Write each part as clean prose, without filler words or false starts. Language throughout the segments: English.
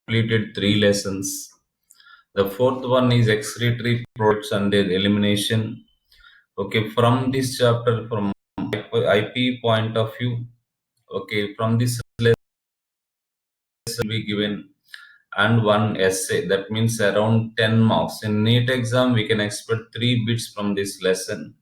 completed three lessons. The fourth one is excretory products and their elimination. Okay, from this chapter, from IP point of view, okay, from this lesson will be given and one essay. That means around 10 marks. In NEET exam, we can expect 3 bits from this lesson.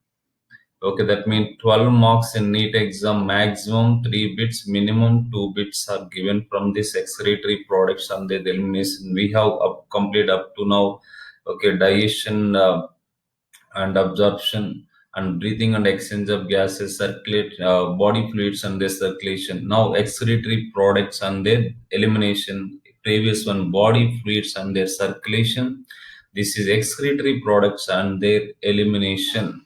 Okay, that means 12 marks in NEET exam, maximum 3 bits, minimum 2 bits are given from this excretory products and their elimination. We have complete up to now, okay, digestion and absorption and breathing and exchange of gases, circulate body fluids and their circulation. Now excretory products and their elimination. Previous one, body fluids and their circulation. This is excretory products and their elimination.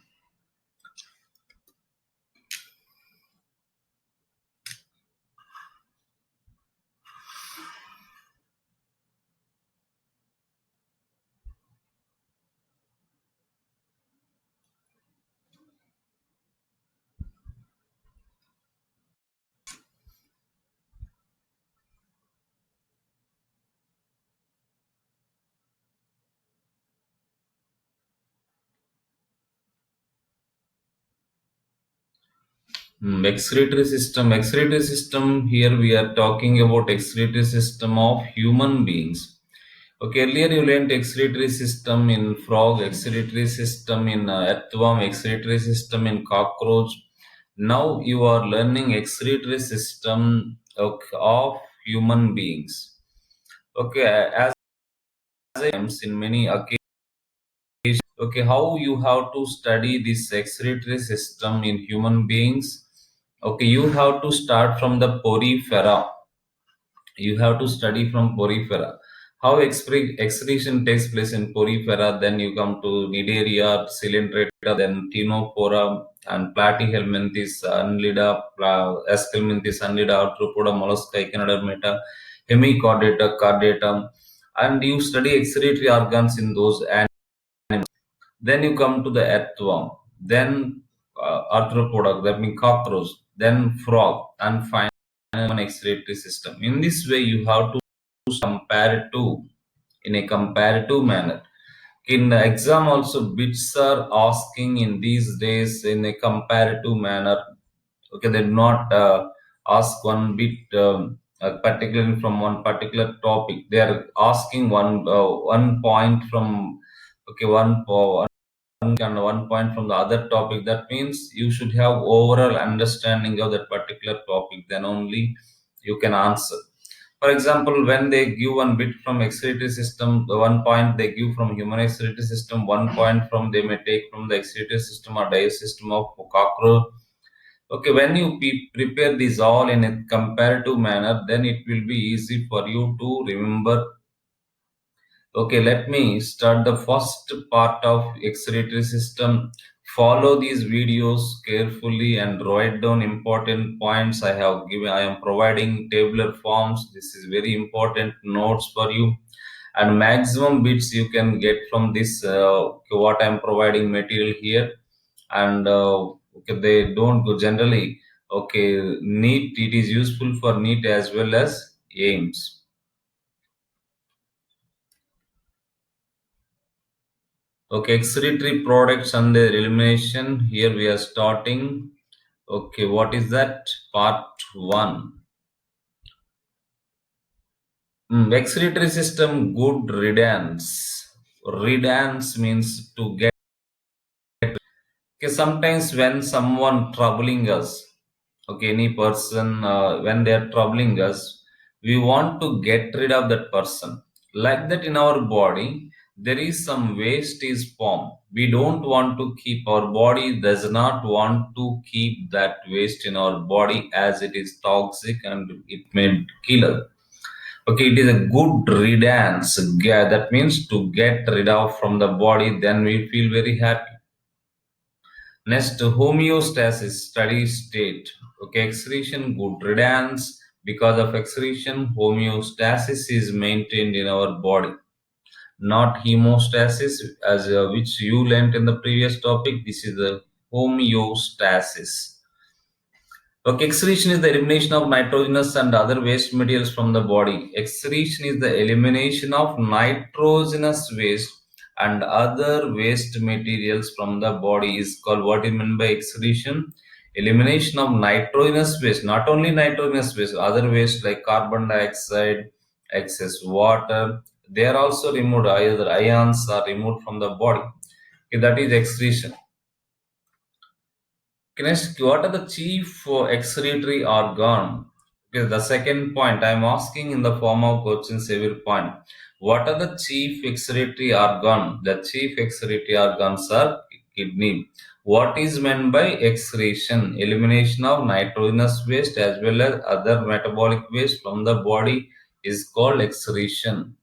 Excretory system. Excretory system. Here we are talking about excretory system of human beings. Okay, earlier you learned excretory system in frog, excretory system in earthworm, excretory system in cockroach. Now you are learning excretory system of human beings. Okay, as I am in many occasions. Okay, how you have to study this excretory system in human beings? Okay, you have to start from the porifera. You have to study from porifera. How excretion takes place in porifera, then you come to Nidaria, Cylindrata, then Ctenophora, and Platyhelminthes, Annelida, Aschelminthes, Annelida, Arthropoda, Mollusca, Echinodermata, Hemichordata, Chordatum, and you study excretory organs in those animals. Then you come to the earthworm, then arthropoda, that means cockroach, then frog, and finally an excretory system. In this way, you have to compare two in a comparative manner. In the exam, also bits are asking in these days in a comparative manner. Okay, they do not ask one bit particularly from one particular topic. They are asking one point from okay one and one point from the other topic. That means you should have overall understanding of that particular topic, then only you can answer. For example, when they give one bit from excretory system, the 1 point they give from human excretory system, 1 point from they may take from the excretory system or digestive system of cockroach. Okay, when you prepare these all in a comparative manner, then it will be easy for you to remember. Okay, let me start the first part of excretory system. Follow these videos carefully and write down important points I have given. I am providing tabular forms. This is very important notes for you. And maximum bits you can get from this what I am providing material here. And okay, they don't go generally. Okay, NEET, it is useful for NEET as well as AIMS. Okay, excretory products and their elimination. Here we are starting. Okay, what is that? Part 1. Excretory system, good riddance. Riddance means to get. Okay, sometimes when someone troubling us, okay, any person, when they are troubling us, we want to get rid of that person. Like that in our body, there is some waste is formed. We don't want to keep, our body does not want to keep that waste in our body as it is toxic and it may kill us. Okay, it is a good riddance. That means to get rid of from the body, then we feel very happy. Next, homeostasis, steady state. Okay, excretion, good riddance. Because of excretion, homeostasis is maintained in our body, not hemostasis, as which you learnt in the previous topic. This is the homeostasis. Okay, excretion is the elimination of nitrogenous and other waste materials from the body. Excretion is the elimination of nitrogenous waste and other waste materials from the body is called what is meant by excretion. Elimination of nitrogenous waste, not only nitrogenous waste, other waste like carbon dioxide, excess water, they are also removed, either ions are removed from the body. Okay, that is excretion. Next, what are the chief excretory organ? Okay, the second point I am asking in the form of questions every point. What are the chief excretory organ? The chief excretory organs are kidney. What is meant by excretion? Elimination of nitrogenous waste as well as other metabolic waste from the body is called excretion.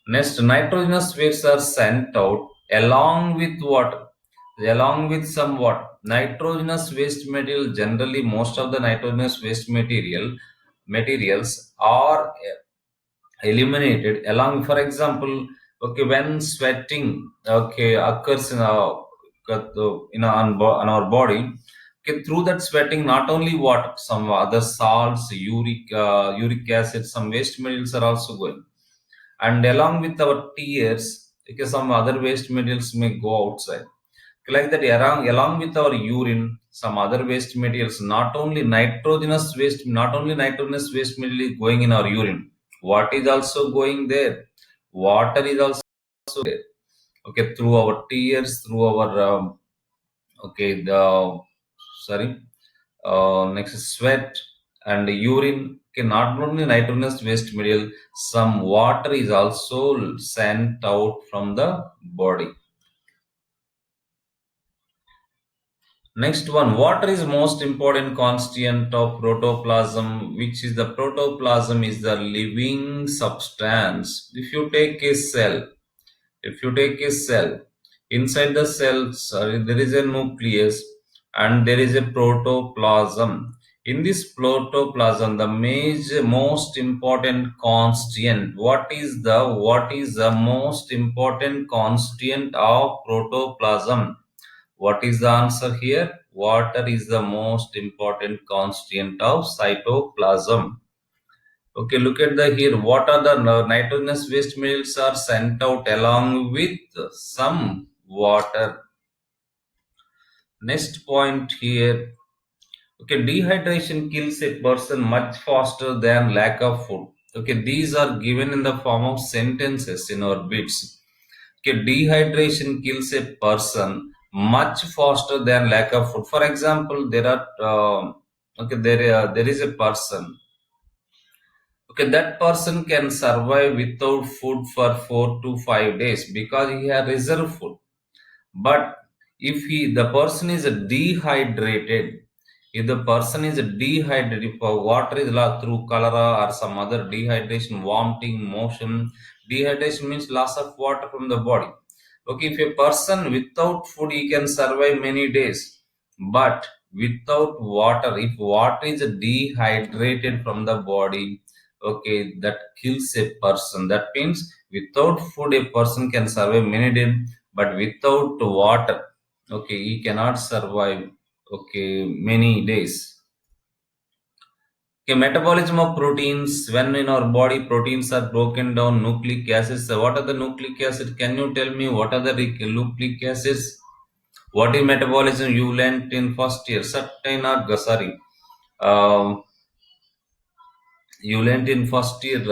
Next, nitrogenous waste are sent out along with water, along with some water. Nitrogenous waste material, generally most of the nitrogenous waste materials are eliminated along. For example, okay, when sweating okay occurs in our body, okay, through that sweating, not only water, some other salts, uric acid, some waste materials are also going, and along with our tears, because some other waste materials may go outside. Like that, along with our urine, some other waste materials, not only nitrogenous waste material is going in our urine. What is also going there? Water is also there. Okay, through our tears, through our okay, the sorry, next is sweat and urine. Okay, not only nitrogenous waste material, some water is also sent out from the body. Next one, water is most important constituent of protoplasm, which is the protoplasm is the living substance. If you take a cell, inside the cell, sorry, there is a nucleus and there is a protoplasm. In this protoplasm, the most important constituent. What is the most important constituent of protoplasm? What is the answer here? Water is the most important constituent of cytoplasm. Okay, look at the here. What are the nitrogenous waste materials are sent out along with some water. Next point here. Okay, dehydration kills a person much faster than lack of food. Okay, these are given in the form of sentences in our bits. Okay, dehydration kills a person much faster than lack of food. For example, there is a person. Okay, that person can survive without food for 4 to 5 days because he has reserve food. But if the person is dehydrated, if the person is dehydrated, if water is lost through cholera or some other dehydration, vomiting, motion, dehydration means loss of water from the body. Okay, if a person without food, he can survive many days, but without water, if water is dehydrated from the body, okay, that kills a person. That means without food, a person can survive many days, but without water, okay, he cannot survive, okay, many days. Okay, metabolism of proteins. When in our body proteins are broken down, nucleic acids. What are the nucleic acids? Can you tell me what are the nucleic acids? What is metabolism? You learnt in first year. Certain or sorry, um, you learnt in first year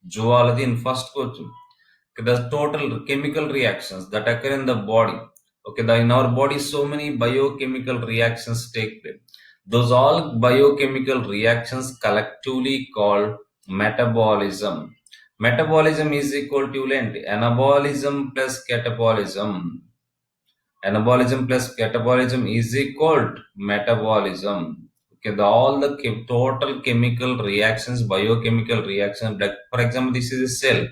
zoology in first course. The total chemical reactions that occur in the body. Okay, in our body, so many biochemical reactions take place. Those all biochemical reactions collectively called metabolism. Metabolism is equal to length. Anabolism plus catabolism. Anabolism plus catabolism is equal to metabolism. Okay, all the total chemical reactions, biochemical reactions. Like for example, this is a cell.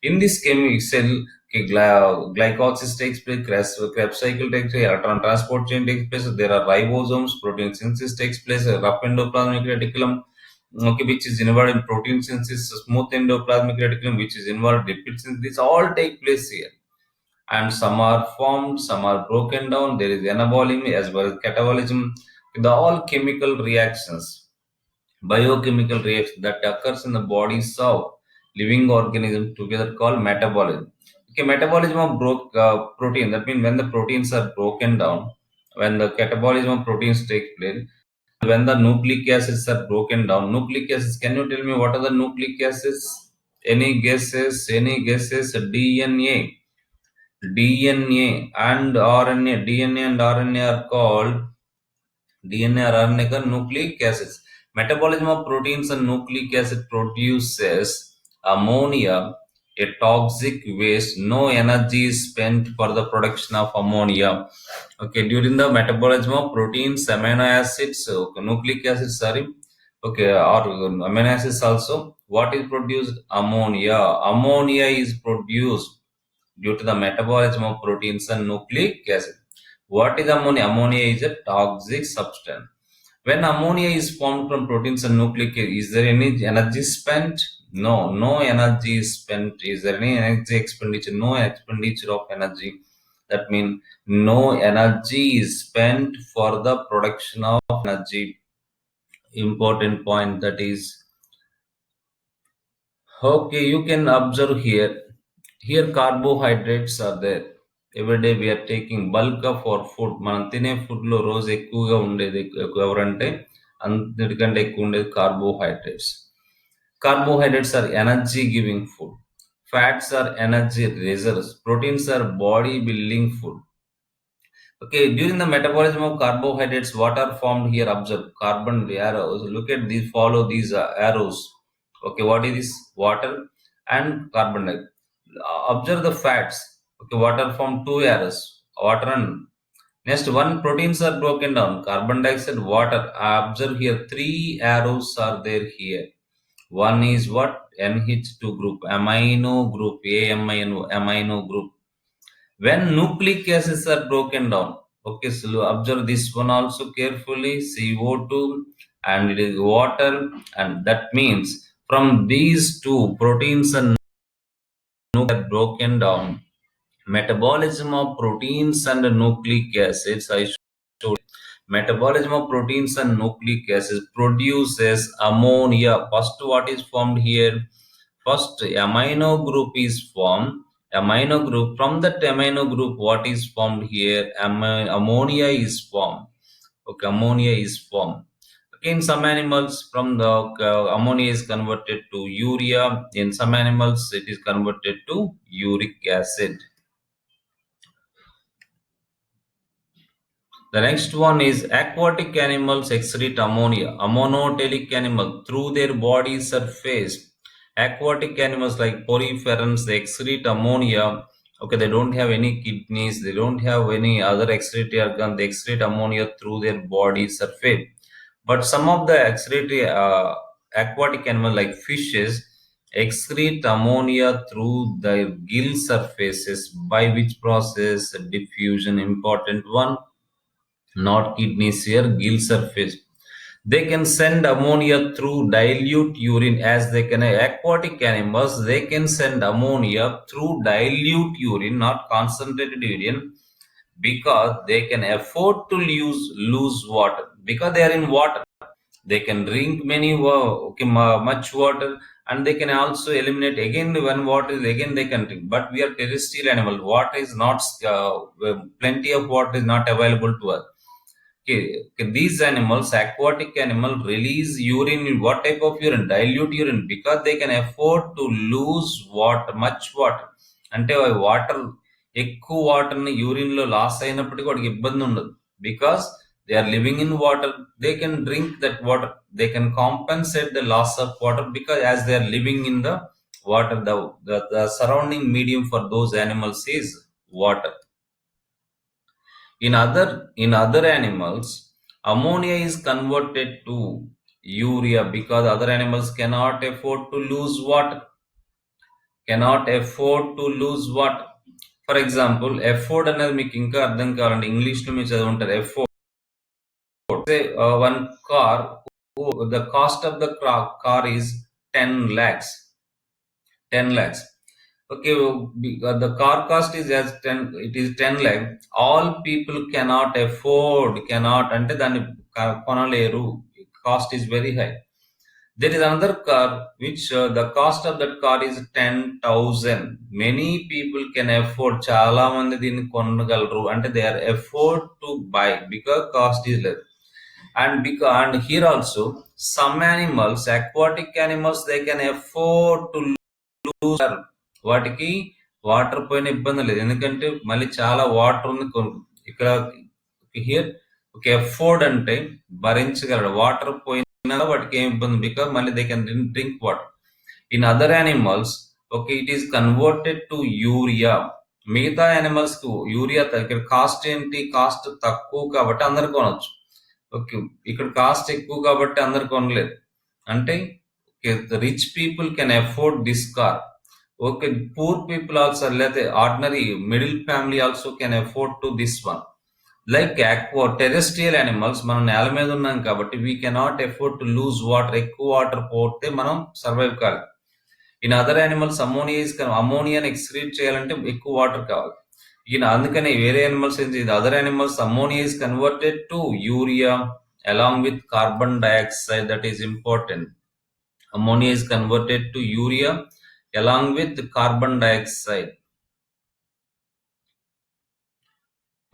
In this chemical cell, okay, glycolysis takes place, Krebs cycle takes place, electron transport chain takes place. There are ribosomes, protein synthesis takes place, a rough endoplasmic reticulum, okay, which is involved in protein synthesis, smooth endoplasmic reticulum, which is involved in lipid synthesis. These all take place here, and some are formed, some are broken down. There is anabolism as well as catabolism. The all chemical reactions, biochemical reaction that occurs in the bodies of living organisms together called metabolism. Okay, metabolism of protein. That means when the proteins are broken down, when the catabolism of proteins take place, when the nucleic acids are broken down. Nucleic acids. Can you tell me what are the nucleic acids? Any guesses? Any guesses? DNA and RNA. DNA and RNA are called DNA or RNA का nucleic acids. Metabolism of proteins and nucleic acid produces ammonia, a toxic waste. No energy is spent for the production of ammonia. Okay, during the metabolism of proteins, amino acids, okay, nucleic acids, sorry, okay, or amino acids also. What is produced? Ammonia. Ammonia is produced due to the metabolism of proteins and nucleic acid. What is ammonia? Ammonia is a toxic substance. When ammonia is formed from proteins and nucleic acid, is there any energy spent? No, no energy is spent. Is there any energy expenditure? No expenditure of energy. That means no energy is spent for the production of energy. Important point that is okay. You can observe here. Here carbohydrates are there. Every day we are taking bulk of our food. మనం తినే food లో రోజు ఎక్కువగా ఉండేది ఎవరంటే అన్నిటికంటే ఎక్కువ ఉండేది carbohydrates. Carbohydrates are energy giving food. Fats are energy reserves. Proteins are body building food. Okay, during the metabolism of carbohydrates, what are formed here? Observe carbon arrows. Look at these, follow these arrows. Okay, what is this? Water and carbon dioxide. Observe the fats. Okay, water formed two arrows. Water and next one proteins are broken down. Carbon dioxide, water. Observe here three arrows are there here. One is what? NH2 group, amino group, amino group. When nucleic acids are broken down, okay, so observe this one also carefully, CO2 and it is water, and that means from these two proteins and nucleic are broken down. Metabolism of proteins and nucleic acids, I showed metabolism of proteins and nucleic acids produces ammonia. First, what is formed here? First, amino group is formed. Amino group, from that amino group, what is formed here? Ammonia is formed. Okay, ammonia is formed. Okay, in some animals, from the ammonia is converted to urea. In some animals, it is converted to uric acid. The next one is aquatic animals excrete ammonia. A monotelic animal through their body surface. Aquatic animals like poriferans, they excrete ammonia. Okay, they don't have any kidneys, they don't have any other excretory organ, they excrete ammonia through their body surface. But some of the aquatic animals like fishes excrete ammonia through their gill surfaces, by which process diffusion, important one, not kidneys here, gill surface. They can send ammonia through dilute urine, as they can aquatic animals, they can send ammonia through dilute urine, not concentrated urine, because they can afford to lose water, because they are in water. They can drink much water, and they can also eliminate again when water is again they can drink. But we are terrestrial animal. Water is not plenty of water is not available to us. Okay, okay, these animals, aquatic animal, release urine. What type of urine? Dilute urine, because they can afford to lose water, much water. అంటే water ఎక్కువ వాటర్ని యూరిన్లో loss అయినప్పటికీ వాడికి ఇబ్బంది ఉండదు, because they are living in water. They can drink that water, they can compensate the loss of water, because as they are living in the water, the surrounding medium for those animals is water. In other animals, ammonia is converted to urea, because other animals cannot afford to lose water. Cannot afford to lose water. For example, afford అనేది మీకు ఇంకా అర్థం కావాలంటే English లో మీరు చదువుంటారు. afford, say one car, the cost of the car is 10 lakhs. 10 lakhs. Okay, the car cost is it is 10 lakh. All people cannot afford, cannot అంటే దాన్ని కొనలేరు. Cost is very high. There is another car which the cost of that car is 10,000. Many people can afford. చాలా మంది దీన్ని కొనగలరు. అంటే they are afford to buy because cost is less. And here also some animals, aquatic animals, they can afford to lose. వాటికి water పైన ఇబ్బంది లేదు, ఎందుకంటే మళ్ళీ చాలా వాటర్ ఉంది ఇక్కడ. హియర్ ఒక ఎఫోర్డ్ అంటే భరించగలడు, వాటర్ పోయినా వాటికి ఏం ఇబ్బంది, బికాస్ మళ్ళీ they can drink water. In other animals okay it is converted to urea. మిగతా యానిమల్స్ కు యూరియా ఇక్కడ కాస్ట్ ఏంటి, కాస్ట్ తక్కువ కాబట్టి అందరు కొనవచ్చు. ఓకే ఇక్కడ కాస్ట్ ఎక్కువ కాబట్టి అందరు కొనలేదు. అంటే rich people can afford this car. Okay poor people also, లేకపోతే ordinary middle family also can afford to this one. Like terrestrial animals, మనం నేల మీద ఉన్నాం కాబట్టి we cannot afford to lose water. ఎక్కువ వాటర్ పోతే మనం సర్వైవ్ కావాలి. ఇన్ అదర్ యానిమల్స్ అమోనియాని ఎక్స్క్రీట్ చేయాలంటే ఎక్కువ వాటర్ కావాలి. అందుకని వేరే animals other animals ammonia is converted to urea along with carbon dioxide. That is important. Ammonia is converted to urea along with carbon dioxide.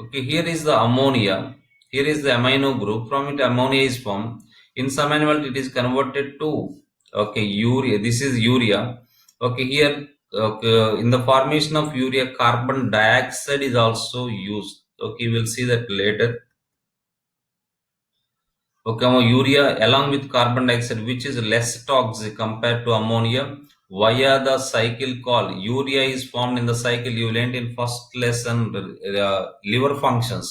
Okay, here is the ammonia. Here is the amino group. From it ammonia is formed. In some animals it is converted to urea. This is urea. Okay, here in the formation of urea, carbon dioxide is also used. Okay, we'll see that later. Okay, urea along with carbon dioxide, which is less toxic compared to ammonia, via the cycle called urea is formed in the cycle. You learned in first lesson liver functions.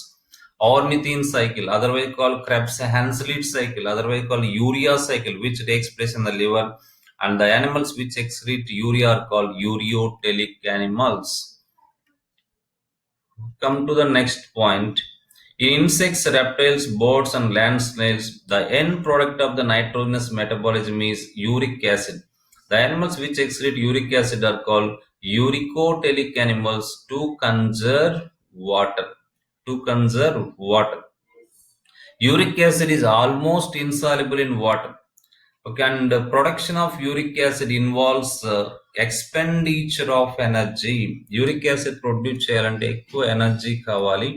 Ornithine cycle, otherwise called Krebs-Hansley cycle, otherwise called urea cycle, which takes place in the liver. And the animals which excrete urea are called ureotelic animals. Come to the next point. In insects, reptiles, birds, and land snails, the end product of the nitrogenous metabolism is uric acid. The animals which excrete uric acid are called uricotelic animals to conserve water. Uric acid is almost insoluble in water. Okay, and the production of uric acid involves expenditure of energy. Uric acid produce cheyalante ekku energy kavali.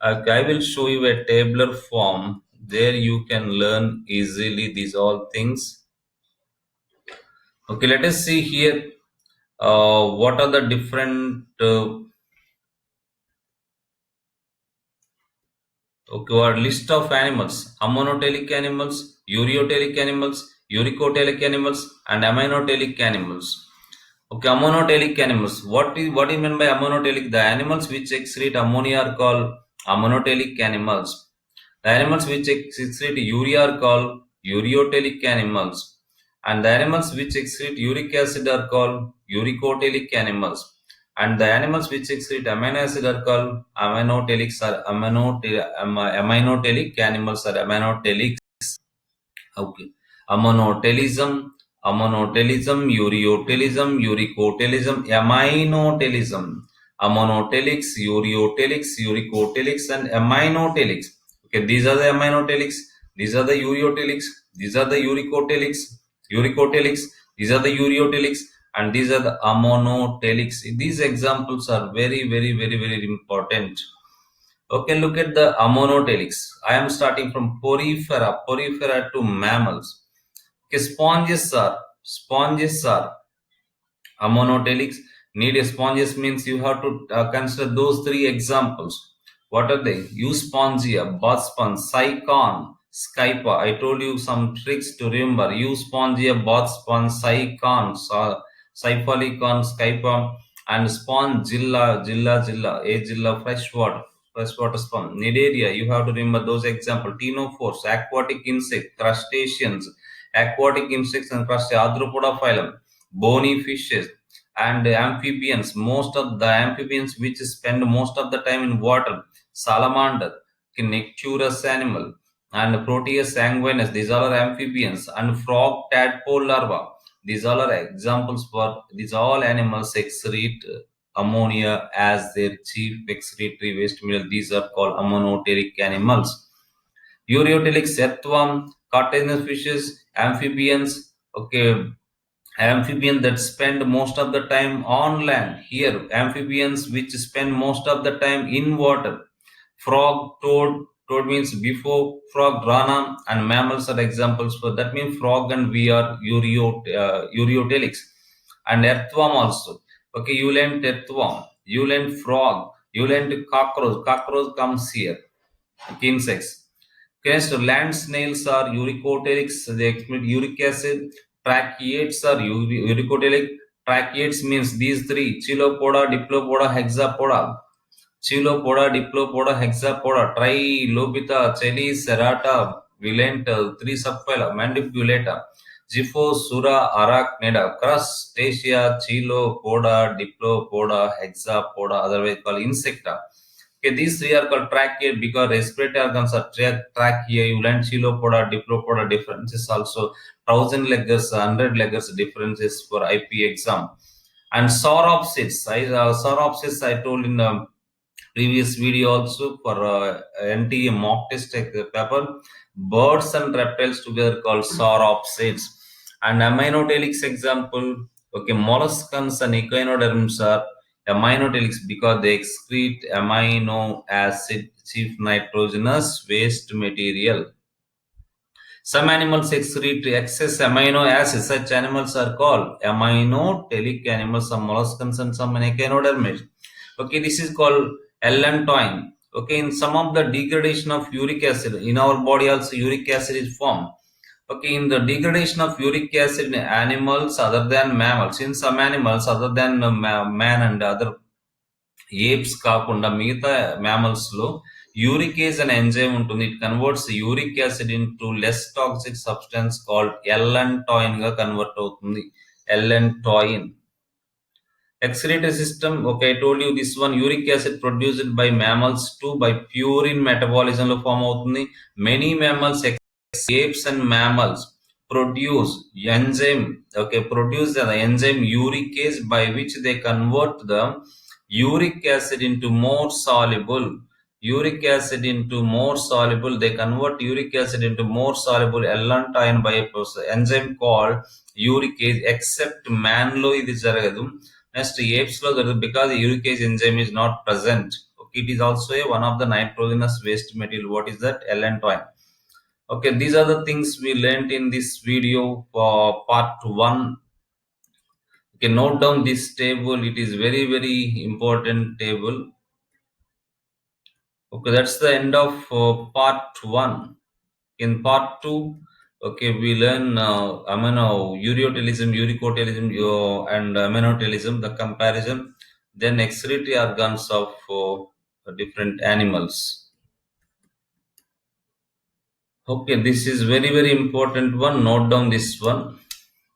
I will show you a tabular form. There you can learn easily these all things. Okay, let us see here what are the different list of animals: ammonotelic animals, ureotelic animals, uricotelic animals, and aminotelic animals. Okay, ammonotelic animals. What is meant by ammonotelic? The animals which excrete ammonia are called ammonotelic animals. The animals which excrete urea are called ureotelic animals. And the animals which excrete uric acid are called uricotelic animals. And the animals which excrete amino acid are called aminotelic animals or aminotelics. Okay. Ammonotelism, ureotelism, uricotelism, aminotelism. Ammonotelics, ureotelics, uricotelics, and aminotelics. Okay, these are the aminotelics, these are the ureotelics, these are the uricotelics, these are the ureotelics, and these are the ammonotelics. These examples are very, very, very, very important. Okay, look at the ammonotelics. I am starting from porifera to mammals. Okay, sponges are ammonotelics. Need a sponges means you have to consider those three examples. What are they? Euspongia, bath sponge, Sycon, Skypa. I told you some tricks to remember. Euspongia, bath sponge, Sycon, Syphalicon, Skypa, and Spongilla, freshwater sponge. Cnidaria, you have to remember those examples. Ctenophores, aquatic insects, crustaceans, aquatic insects and crustaceans, Arthropoda phylum, bony fishes, and amphibians. Most of the amphibians which spend most of the time in water: salamander, necturus animal, and Proteus sanguinus. These all are amphibians. And frog, tadpole larva. These all are examples for these all animals excrete ammonia as their chief excretory waste material. These are called ammonotelic animals. Ureotelics, earthworm, cartilaginous fishes, amphibians. Okay, amphibians that spend most of the time on land. Here, amphibians which spend most of the time in water. Frog, toad means before frog, rana, and mammals are examples for that. Means frog and we are ureotelics, and earthworm also. Okay, you learned earthworm, you learned frog, you learned cockroach. Cockroach comes here. Okay, insects. Okay, so land snails are uricotelics. They expect uric acid. Tracheids are uricotelic. Tracheids means these three: Chilopoda, Diplopoda, Hexapoda. Chilopoda, Diplopoda, Hexapoda, Trilobita, Chelis, Serrata, Vilent, three subphyla, Mandiculata, Gypho, Sura, Arachnida, Crustacea, Chilopoda, Diplopoda, Hexapoda, otherwise called Insecta. Okay, these three are called trachea because respiratory organs are trachea. You learn chilopoda, diplopoda differences also. Thousand leggers, 100 leggers differences for IP exam. And sauropsids. Sauropsids I told in the previous video also for NTA mock test paper. Birds and reptiles together called sauropsids. And aminotelics example. Okay, molluscans and echinoderms are aminotelics because they excrete amino acid, chief nitrogenous waste material. Some animals excrete excess amino acids. Such animals are called aminotelic animals. Some molluscans and some echinoderms. Okay, this is called allantoin. Okay, in some of the degradation of uric acid in our body, also uric acid is formed. Okay, in the degradation of uric acid in animals other than mammals, in some animals other than man and other apes కాకుండా మిగతా mammals లో యూరికేజ్ అనే enzyme ఉంటుంది. It converts uric acid into less toxic substance called allantoin గా convert అవుతుంది. Allantoin. Excretory system, okay, I told you this one, uric acid produced by mammals too by purine metabolism లో form అవుతుంది. Many mammals, apes and mammals produce enzyme, okay, produce the enzyme uricase by which they convert the uric acid into more soluble. Uric acid into more soluble, they convert uric acid into more soluble allantoin by a enzyme called uricase. Except man లో ఇది జరగదు. Next, apes lo because the uricase enzyme is not present. Okay, it is also one of the nitrogenous waste material. What is that? Allantoin. Okay, these are the things we learned in this video for part 1. Okay, note down this table. It is very, very important table. Okay, that's the end of part 1. In part 2, okay, we learn ureotelism, uricotelism, and aminotelism, the comparison, then excretory organs of different animals. Okay, this is very, very important one. Note down this one.